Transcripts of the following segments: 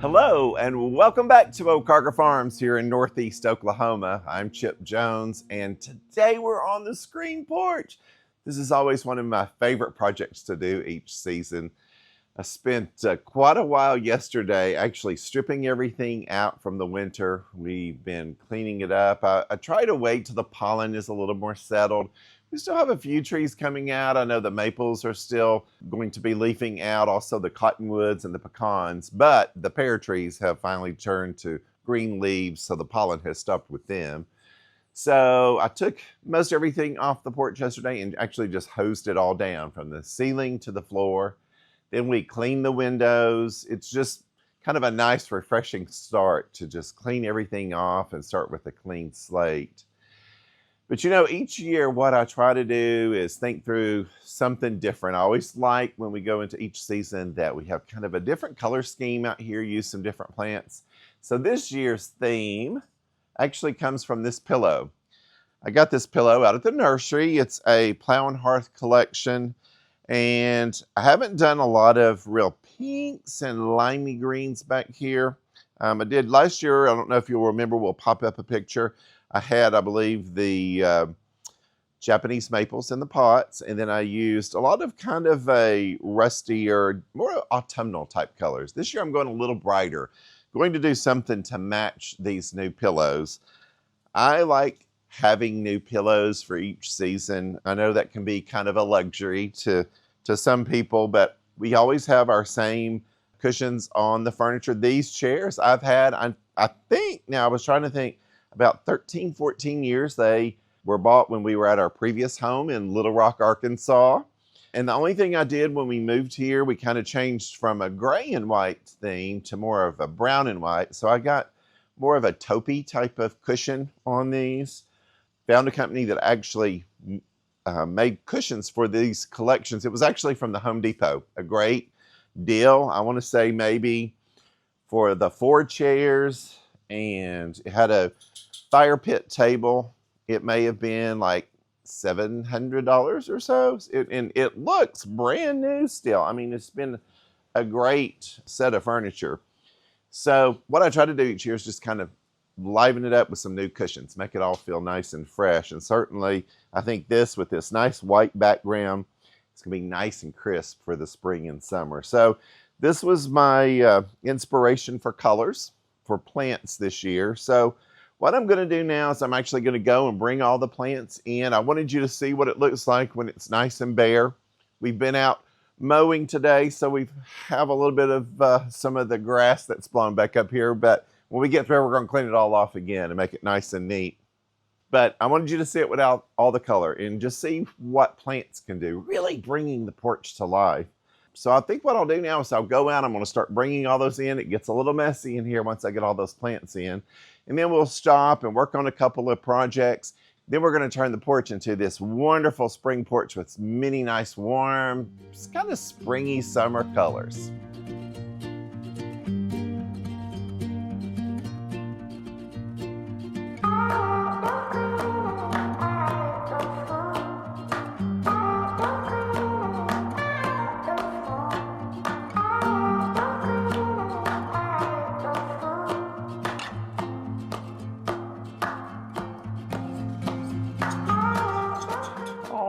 Hello and welcome back to Okarga Farms here in Northeast Oklahoma. I'm Chip Jones and today we're on the screen porch. This is always one of my favorite projects to do each season. I spent quite a while yesterday actually stripping everything out from the winter. We've been cleaning it up. I try to wait till the pollen is a little more settled. We still have a few trees coming out. I know the maples are still going to be leafing out, also the cottonwoods and the pecans, but the pear trees have finally turned to green leaves, so the pollen has stopped with them. So I took most everything off the porch yesterday and actually just hosed it all down from the ceiling to the floor. Then we cleaned the windows. It's just kind of a nice, refreshing start to just clean everything off and start with a clean slate. But you know, each year what I try to do is think through something different. I always like when we go into each season that we have kind of a different color scheme out here, use some different plants. So this year's theme actually comes from this pillow. I got this pillow out at the nursery. It's a Plow and Hearth collection. And I haven't done a lot of real pinks and limey greens back here. I did last year. I don't know if you'll remember, we'll pop up a picture. I had, I believe, the Japanese maples in the pots, and then I used a lot of kind of a rustier, more autumnal type colors. This year I'm going a little brighter, going to do something to match these new pillows. I like having new pillows for each season. I know that can be kind of a luxury to some people, but we always have our same cushions on the furniture. These chairs I've had, I think, now I was trying to think, about 13, 14 years. They were bought when we were at our previous home in Little Rock, Arkansas. And the only thing I did when we moved here, we kind of changed from a gray and white theme to more of a brown and white. So I got more of a taupey type of cushion on these. Found a company that actually made cushions for these collections. It was actually from the Home Depot. A great deal. I want to say maybe for the 4 chairs, and it had a fire pit table. It may have been like $700 or so. And it looks brand new still. I mean, it's been a great set of furniture. So what I try to do each year is just kind of liven it up with some new cushions, make it all feel nice and fresh. And certainly I think this, with this nice white background, it's gonna be nice and crisp for the spring and summer. So this was my inspiration for colors for plants this year. So what I'm going to do now is I'm actually going to go and bring all the plants in. I wanted you to see what it looks like when it's nice and bare. We've been out mowing today, so we have a little bit of some of the grass that's blown back up here, but when we get through, we're going to clean it all off again and make it nice and neat. But I wanted you to see it without all the color and just see what plants can do, really bringing the porch to life. So I think what I'll do now is I'll go out, I'm going to start bringing all those in. It gets a little messy in here once I get all those plants in. And then we'll stop and work on a couple of projects. Then we're going to turn the porch into this wonderful spring porch with many nice, warm, kind of springy summer colors.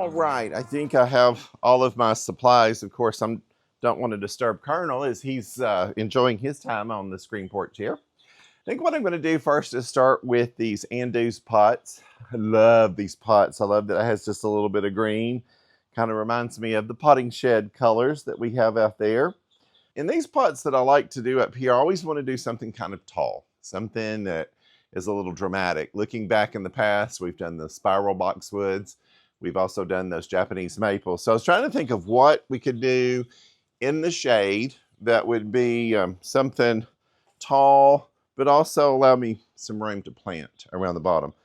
Right, I think I have all of my supplies. Of course, I don't want to disturb Colonel as he's enjoying his time on the screen porch here. I think what I'm going to do first is start with these Andus pots. I love these pots. I love that it has just a little bit of green. Kind of reminds me of the potting shed colors that we have out there. In these pots that I like to do up here, I always want to do something kind of tall, something that is a little dramatic. Looking back in the past, we've done the spiral boxwoods. We've also done those Japanese maples. So I was trying to think of what we could do in the shade that would be something tall, but also allow me some room to plant around the bottom.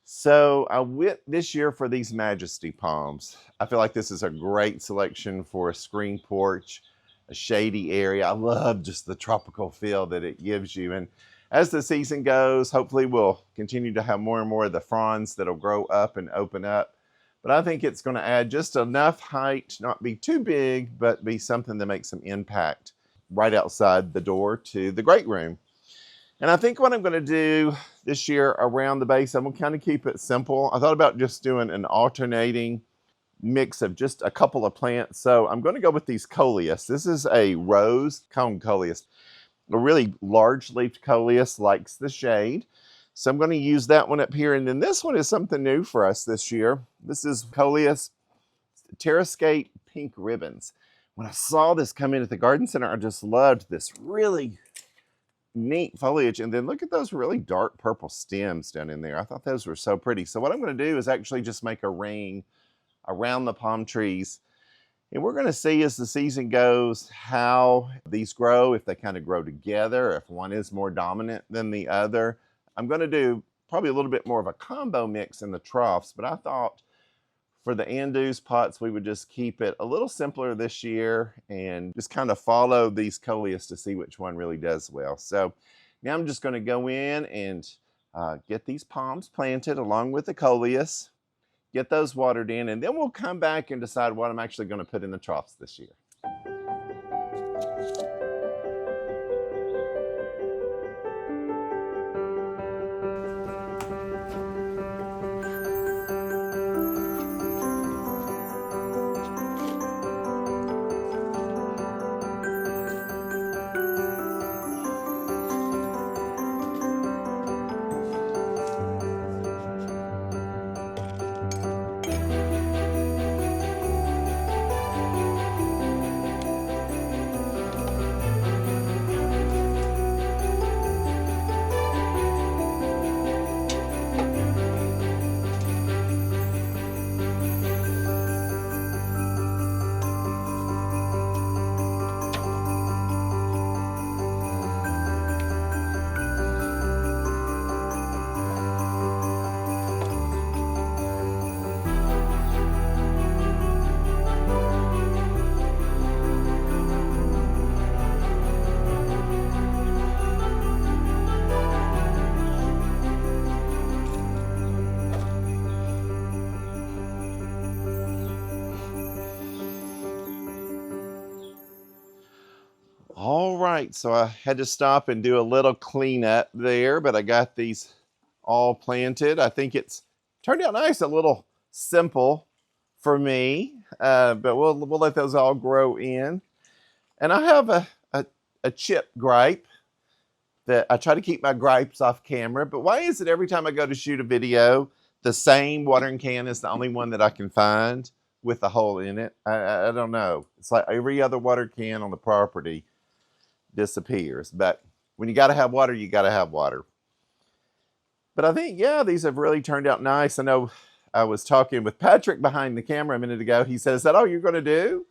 So I went this year for these Majesty palms. I feel like this is a great selection for a screen porch, a shady area. I love just the tropical feel that it gives you. And as the season goes, hopefully we'll continue to have more and more of the fronds that'll grow up and open up. But I think it's going to add just enough height, not be too big, but be something that makes some impact right outside the door to the great room. And I think what I'm going to do this year around the base, I'm going to kind of keep it simple. I thought about just doing an alternating mix of just a couple of plants. So I'm going to go with these coleus. This is a rose cone coleus. A really large leafed coleus likes the shade. So I'm going to use that one up here. And then this one is something new for us this year. This is coleus terrascate pink ribbons. When I saw this come in at the garden center, I just loved this really neat foliage. And then look at those really dark purple stems down in there. I thought those were so pretty. So what I'm going to do is actually just make a ring around the palm trees. And we're going to see as the season goes how these grow, if they kind of grow together, if one is more dominant than the other. I'm going to do probably a little bit more of a combo mix in the troughs, but I thought for the Andus pots, we would just keep it a little simpler this year and just kind of follow these coleus to see which one really does well. So now I'm just going to go in and get these palms planted along with the coleus. Get those watered in, and then we'll come back and decide what I'm actually going to put in the troughs this year. All right, so I had to stop and do a little cleanup there, but I got these all planted. I think it's turned out nice, a little simple for me, but we'll let those all grow in. And I have a chip gripe that I try to keep my gripes off camera, but why is it every time I go to shoot a video, the same watering can is the only one that I can find with a hole in it? I don't know. It's like every other water can on the property disappears. But when you got to have water, you got to have water. But I think, yeah, these have really turned out nice. I know I was talking with Patrick behind the camera a minute ago. He said, "Is that all you're going to do?"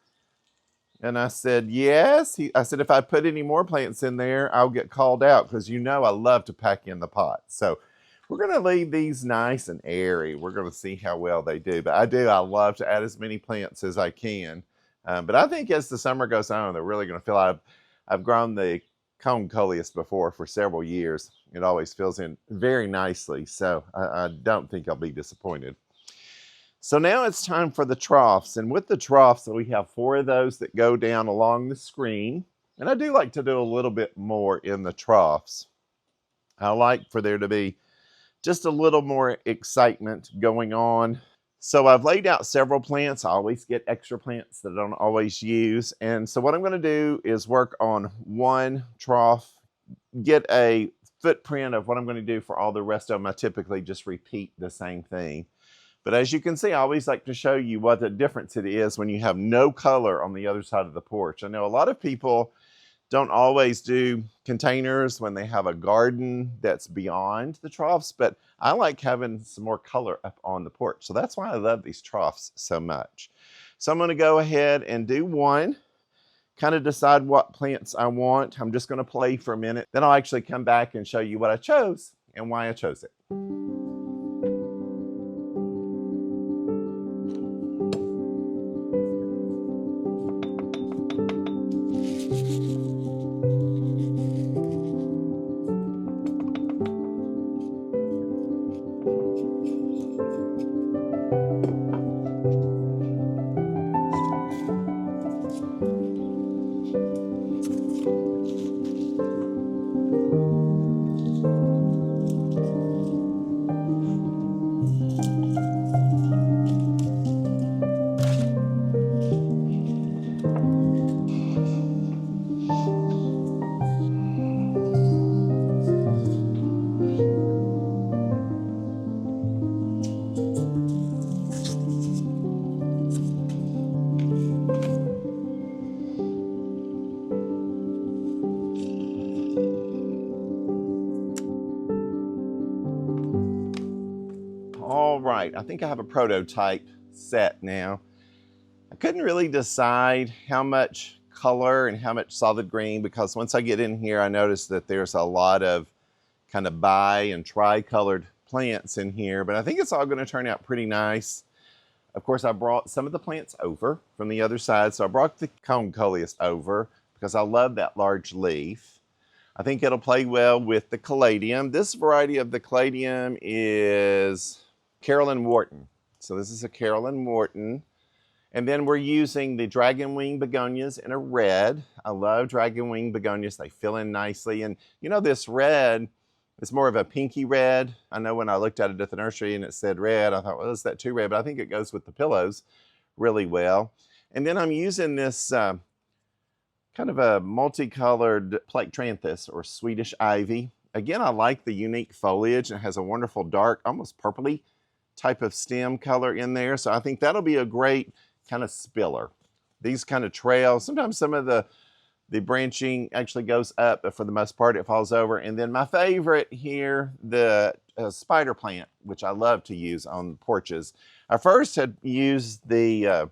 And I said, yes. I said, if I put any more plants in there, I'll get called out because you know I love to pack in the pot. So we're going to leave these nice and airy. We're going to see how well they do. But I love to add as many plants as I can. But I think as the summer goes on, they're really going to feel I've grown the cone coleus before for several years. It always fills in very nicely. So I don't think I'll be disappointed. So now it's time for the troughs. And with the troughs, we have 4 of those that go down along the screen. And I do like to do a little bit more in the troughs. I like for there to be just a little more excitement going on. So I've laid out several plants. I always get extra plants that I don't always use. And so what I'm going to do is work on one trough, get a footprint of what I'm going to do for all the rest of them. I typically just repeat the same thing. But as you can see, I always like to show you what the difference it is when you have no color on the other side of the porch. I know a lot of people don't always do containers when they have a garden that's beyond the troughs, but I like having some more color up on the porch. So that's why I love these troughs so much. So I'm going to go ahead and do one, kind of decide what plants I want. I'm just going to play for a minute. Then I'll actually come back and show you what I chose and why I chose it. right. I think I have a prototype set now. I couldn't really decide how much color and how much solid green, because once I get in here, I noticed that there's a lot of kind of bi and tri-colored plants in here, but I think it's all going to turn out pretty nice. Of course, I brought some of the plants over from the other side. So I brought the cone coleus over because I love that large leaf. I think it'll play well with the caladium. This variety of the caladium is Carolyn Wharton. So this is a Carolyn Wharton. And then we're using the dragon wing begonias in a red. I love dragon wing begonias. They fill in nicely. And you know, this red, it's more of a pinky red. I know when I looked at it at the nursery and it said red, I thought, well, is that too red? But I think it goes with the pillows really well. And then I'm using this kind of a multicolored Plectranthus or Swedish ivy. Again, I like the unique foliage. It has a wonderful dark, almost purpley type of stem color in there. So I think that'll be a great kind of spiller. These kind of trails, sometimes some of the branching actually goes up, but for the most part it falls over. And then my favorite here, the spider plant, which I love to use on porches. I first had used the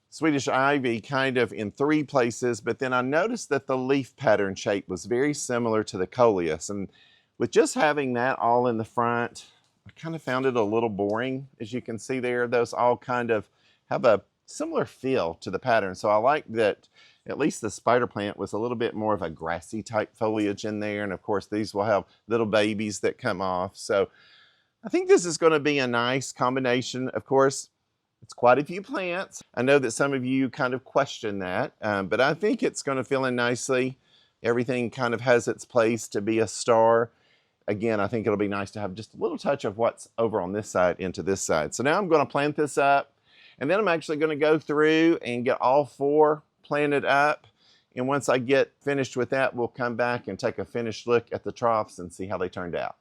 Swedish ivy kind of in 3 places, but then I noticed that the leaf pattern shape was very similar to the coleus. And with just having that all in the front, I kind of found it a little boring. As you can see there, those all kind of have a similar feel to the pattern. So I like that at least the spider plant was a little bit more of a grassy type foliage in there. And of course, these will have little babies that come off. So I think this is going to be a nice combination. Of course, it's quite a few plants. I know that some of you kind of question that, but I think it's going to fill in nicely. Everything kind of has its place to be a star. Again, I think it'll be nice to have just a little touch of what's over on this side into this side. So now I'm going to plant this up, and then I'm actually going to go through and get all 4 planted up. And once I get finished with that, we'll come back and take a finished look at the troughs and see how they turned out.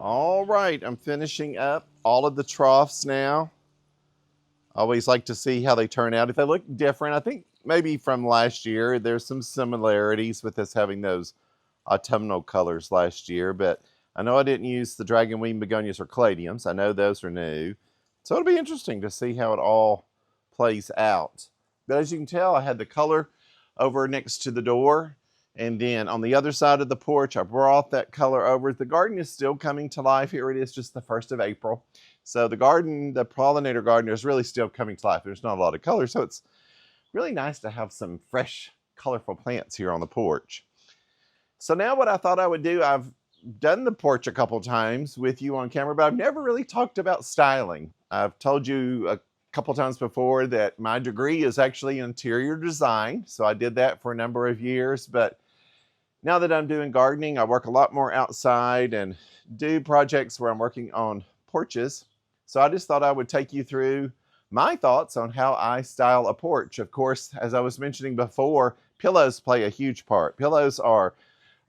All right, I'm finishing up all of the troughs now. I always like to see how they turn out. If they look different, I think maybe from last year, there's some similarities with us having those autumnal colors last year, but I know I didn't use the dragon wing begonias or caladiums. I know those are new. So it'll be interesting to see how it all plays out. But as you can tell, I had the color over next to the door. And then on the other side of the porch, I brought that color over. The garden is still coming to life. Here it is, just the 1st of April. So the garden, the pollinator garden is really still coming to life. There's not a lot of color, so it's really nice to have some fresh, colorful plants here on the porch. So now what I thought I would do, I've done the porch a couple times with you on camera, but I've never really talked about styling. I've told you a couple times before that my degree is actually interior design. So I did that for a number of years, but now that I'm doing gardening, I work a lot more outside and do projects where I'm working on porches. So I just thought I would take you through my thoughts on how I style a porch. Of course, as I was mentioning before, pillows play a huge part. Pillows are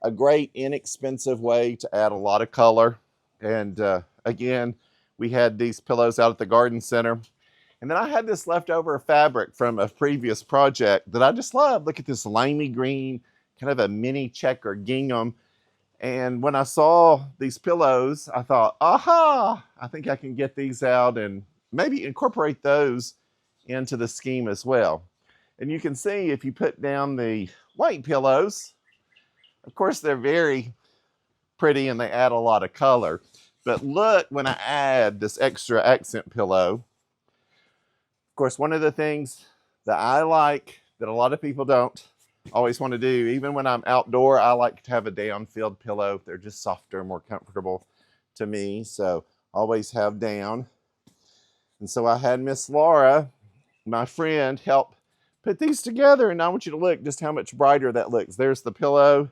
a great, inexpensive way to add a lot of color. And again, we had these pillows out at the garden center. And then I had this leftover fabric from a previous project that I just love. Look at this limey green, kind of a mini checker gingham. And when I saw these pillows, I thought, aha, I think I can get these out and maybe incorporate those into the scheme as well. And you can see if you put down the white pillows, of course, they're very pretty and they add a lot of color. But look, when I add this extra accent pillow, of course, one of the things that I like that a lot of people don't always want to do, even when I'm outdoor, I like to have a down-filled pillow. They're just softer, more comfortable to me. So always have down. And so I had Miss Laura, my friend, help put these together. And I want you to look just how much brighter that looks. There's the pillow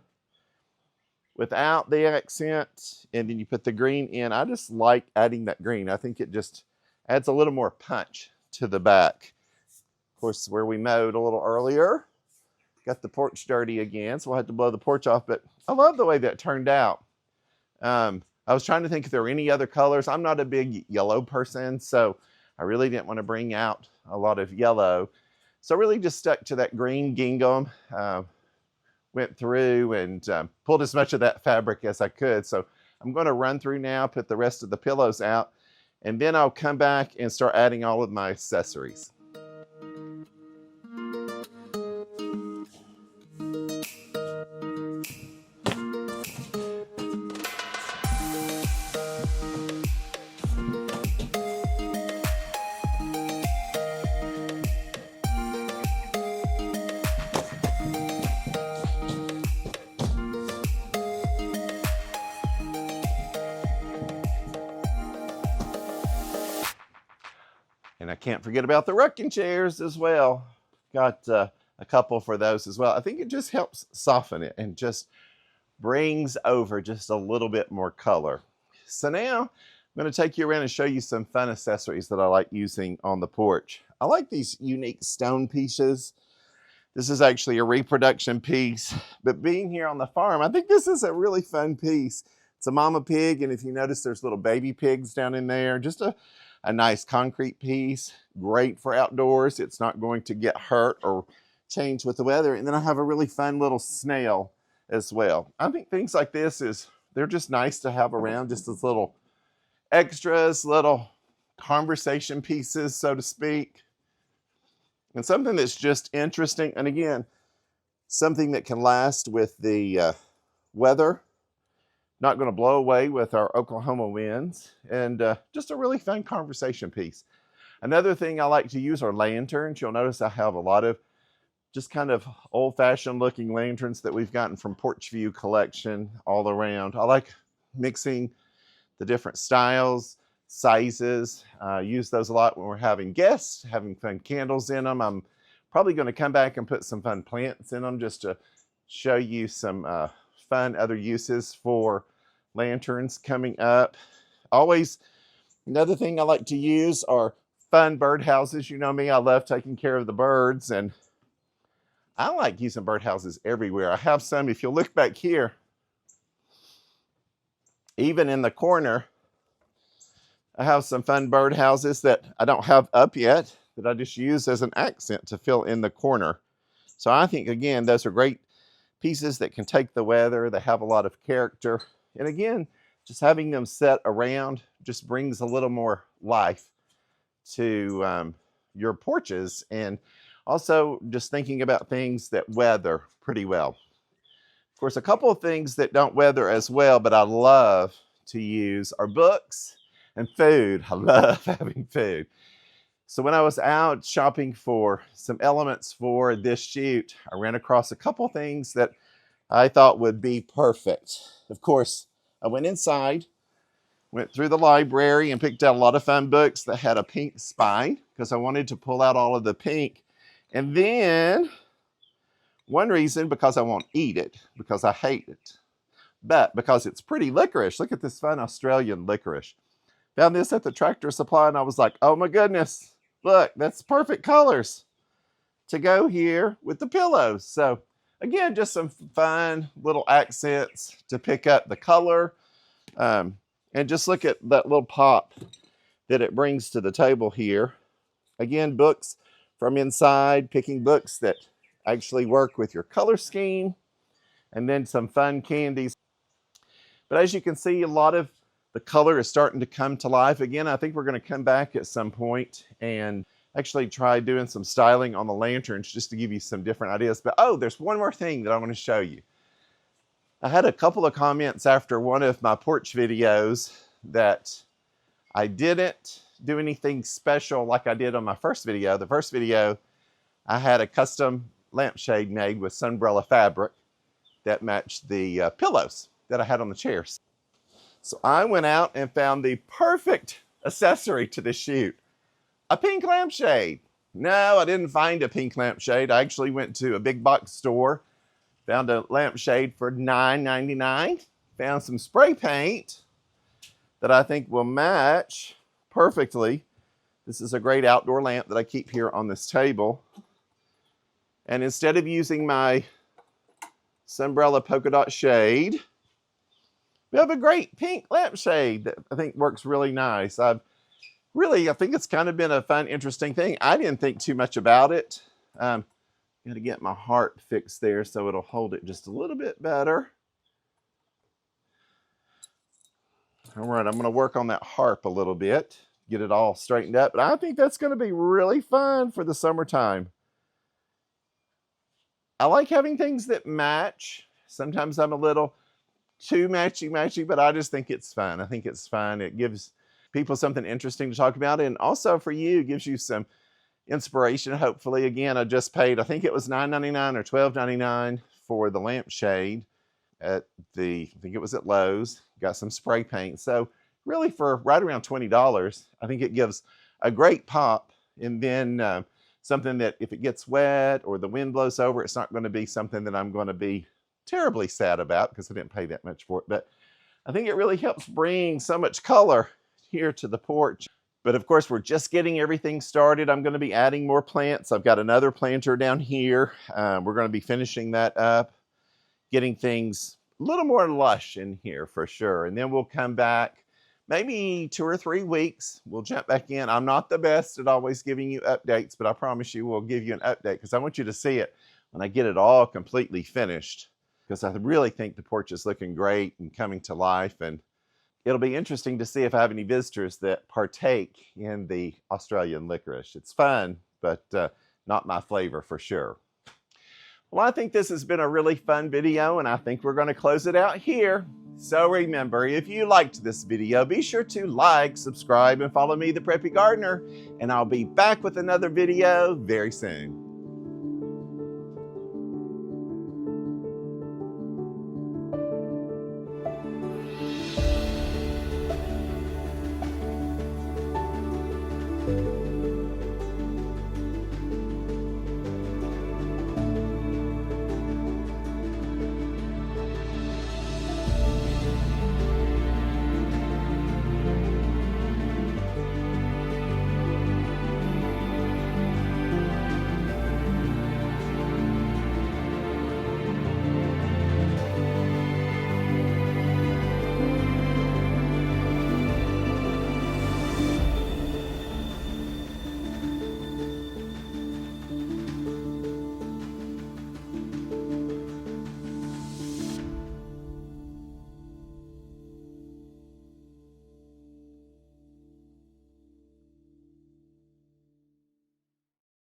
without the accent, and then you put the green in. I just like adding that green. I think it just adds a little more punch to the back. Of course, where we mowed a little earlier, got the porch dirty again, so we'll have to blow the porch off, but I love the way that turned out. I was trying to think if there were any other colors. I'm not a big yellow person, so I really didn't want to bring out a lot of yellow. So I really just stuck to that green gingham. Went through and pulled as much of that fabric as I could. So I'm going to run through now, put the rest of the pillows out, and then I'll come back and start adding all of my accessories. And I can't forget about the rocking chairs as well. Got a couple for those as well. I think it just helps soften it and just brings over just a little bit more color. So now I'm going to take you around and show you some fun accessories that I like using on the porch. I like these unique stone pieces. This is actually a reproduction piece, but being here on the farm, I think this is a really fun piece. It's a mama pig, and if you notice, there's little baby pigs down in there. Just a nice concrete piece, great for outdoors. It's not going to get hurt or change with the weather. And then I have a really fun little snail as well. I think things like this they're just nice to have around, just as little extras, little conversation pieces, so to speak. And something that's just interesting. And again, something that can last with the weather. Not going to blow away with our Oklahoma winds, and just a really fun conversation piece. Another thing I like to use are lanterns. You'll notice I have a lot of just kind of old-fashioned looking lanterns that we've gotten from Porch View collection all around. I like mixing the different styles, sizes. Use those a lot when we're having guests, having fun candles in them. I'm probably going to come back and put some fun plants in them just to show you some fun other uses for lanterns coming up. Always, another thing I like to use are fun bird houses. You know me, I love taking care of the birds, and I like using bird houses everywhere. I have some, if you'll look back here, even in the corner, I have some fun bird houses that I don't have up yet that I just use as an accent to fill in the corner. So I think, again, those are great pieces that can take the weather. They have a lot of character. And again, just having them set around just brings a little more life to your porches. And also just thinking about things that weather pretty well. Of course, a couple of things that don't weather as well, but I love to use are books and food. I love having food. So when I was out shopping for some elements for this shoot, I ran across a couple things that I thought would be perfect. Of course, I went inside, went through the library and picked out a lot of fun books that had a pink spine because I wanted to pull out all of the pink. And then one reason, because I won't eat it, because I hate it, but because it's pretty licorice. Look at this fun Australian licorice. Found this at the Tractor Supply and I was like, oh my goodness. Look, that's perfect colors to go here with the pillows. So again, just some fun little accents to pick up the color. And just look at that little pop that it brings to the table here. Again, books from inside, picking books that actually work with your color scheme. And then some fun candies. But as you can see, a lot of the color is starting to come to life. Again, I think we're going to come back at some point and actually try doing some styling on the lanterns just to give you some different ideas. But oh, there's one more thing that I want to show you. I had a couple of comments after one of my porch videos that I didn't do anything special like I did on my first video. The first video, I had a custom lampshade made with sunbrella fabric that matched the pillows that I had on the chairs. So I went out and found the perfect accessory to the shoot, a pink lampshade. No, I didn't find a pink lampshade. I actually went to a big box store, found a lampshade for $9.99, found some spray paint that I think will match perfectly. This is a great outdoor lamp that I keep here on this table. And instead of using my sunbrella polka dot shade, we have a great pink lampshade that I think works really nice. I think it's kind of been a fun, interesting thing. I didn't think too much about it. Got to get my heart fixed there so it'll hold it just a little bit better. All right, I'm going to work on that harp a little bit, get it all straightened up. But I think that's going to be really fun for the summertime. I like having things that match. Sometimes I'm a little too matchy, but I just think it's fun. I think it's fun. It gives people something interesting to talk about. And also for you, it gives you some inspiration, hopefully. Again, I just paid, I think it was $9.99 or $12.99 for the lampshade at I think it was at Lowe's. Got some spray paint. So really for right around $20, I think it gives a great pop. And then something that if it gets wet or the wind blows over, it's not going to be something that I'm going to be terribly sad about because I didn't pay that much for it. But I think it really helps bring so much color here to the porch. But of course, we're just getting everything started. I'm going to be adding more plants. I've got another planter down here. We're going to be finishing that up, getting things a little more lush in here for sure. And then we'll come back maybe 2 or 3 weeks. We'll jump back in. I'm not the best at always giving you updates, but I promise you we'll give you an update because I want you to see it when I get it all completely finished, because I really think the porch is looking great and coming to life. And it'll be interesting to see if I have any visitors that partake in the Australian licorice. It's fun, but not my flavor for sure. Well, I think this has been a really fun video, and I think we're going to close it out here. So remember, if you liked this video, be sure to like, subscribe, and follow me, the Preppy Gardener, and I'll be back with another video very soon.